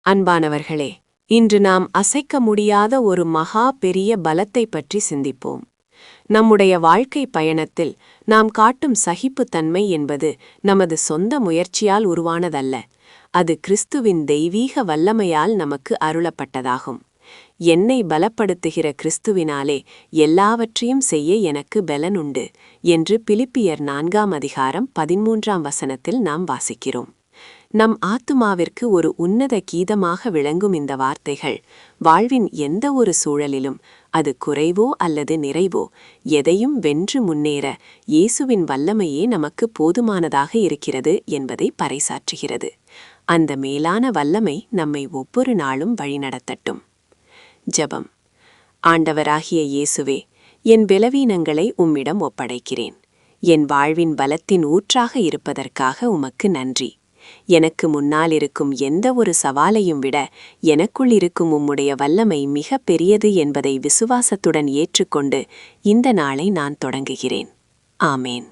அன்பானவர்களே, இன்று நாம் அசைக்க முடியாத ஒரு மகா பெரிய பலத்தை பற்றி சிந்திப்போம். நம்முடைய வாழ்க்கை பயணத்தில் நாம் காட்டும் சகிப்புத்தன்மை என்பது நமது சொந்த முயற்சியால் உருவானதல்ல. அது கிறிஸ்துவின் தெய்வீக வல்லமையால் நமக்கு அருளப்பட்டதாகும். என்னை பலப்படுத்துகிற கிறிஸ்துவினாலே எல்லாவற்றையும் செய்ய எனக்கு பலனுண்டு என்று பிலிப்பியர் 4:13 நாம் வாசிக்கிறோம். நம் ஆத்துமாவிற்கு ஒரு உன்னத கீதமாக விளங்கும் இந்த வார்த்தைகள் வாழ்வின் எந்த ஒரு சூழலிலும், அது குறைவோ அல்லது நிறைவோ, எதையும் வென்று முன்னேற இயேசுவின் வல்லமையே நமக்கு போதுமானதாக இருக்கிறது என்பதை பறைசாற்றுகிறது. அந்த மேலான வல்லமை நம்மை ஒவ்வொரு நாளும் வழிநடத்தட்டும். ஜெபம். ஆண்டவராகிய இயேசுவே, என் பலவீனங்களை உம்மிடம் ஒப்படைக்கிறேன். என் வாழ்வின் பலத்தின் ஊற்றாக இருப்பதற்காக உமக்கு நன்றி. எனக்கு முன்னால் இருக்கும் எந்த ஒரு சவாலையும் விட எனக்குள் இருக்கும் உம்முடைய வல்லமை மிக பெரியது என்பதை விசுவாசத்துடன் ஏற்றுக்கொண்டு இந்த நாளை நான் தொடங்குகிறேன். ஆமேன்.